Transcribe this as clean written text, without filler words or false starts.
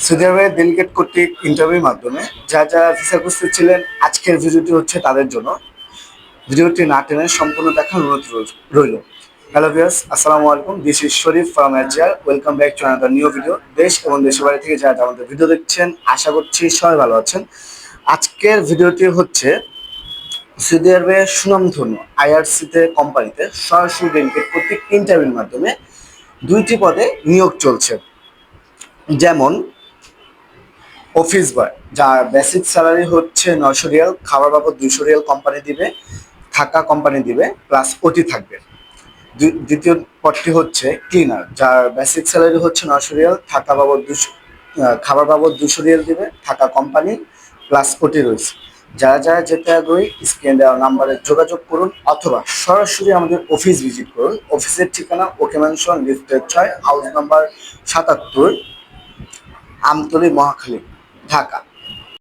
Saudi আরবে delegate কর্তৃক ইন্টারভিউর মাধ্যমে যারা ভিসা খুঁজতে ছিলেন, আজকের ভিডিওটি হচ্ছে তাদের জন্য। ভিডিওটি না টেনে সম্পূর্ণ দেখার অনুরোধ রইল। হ্যালো ভিউয়ার্স, আসসালামু আলাইকুম। This is Sharif from AGR. Welcome back to another new video. দেশ এবং দেশের বাইরে থেকে যারা আমাদের ভিডিও দেখছেন, আশা করছি সবাই ভালো আছেন। আজকের ভিডিওটি হচ্ছে সৌদি আরবের সুনামধন্য আইআরসিতে কোম্পানিতে সরাসরি ডেলিগেট কর্তৃক ইন্টারভিউর মাধ্যমে দুইটি পদে নিয়োগ চলছে। যেমন অফিস বয়, যার বেসিক স্যালারি হচ্ছে 900 রিয়াল, খাবার বাবদ 200 রিয়াল কোম্পানি দিবে, থাকা কোম্পানি দিবে, প্লাস ওটি থাকবে। দ্বিতীয় পদটি হচ্ছে ক্লিনার, যার বেসিক স্যালারি হচ্ছে 900 রিয়াল, থাকা বাবদ 200, খাবার বাবদ 200 রিয়াল দিবে, থাকা কোম্পানি প্লাস ওটি রয়েছে। যারা যারা যেতে আগ্রহী স্ক্রিনে দেওয়া নাম্বারে যোগাযোগ করুন অথবা সরাসরি আমাদের অফিস ভিজিট করুন। অফিসের ঠিকানা ওকে ম্যানশন, লিফটের 6, হাউস নাম্বার 77, আমতলী, মহাখালী, ঢাকা।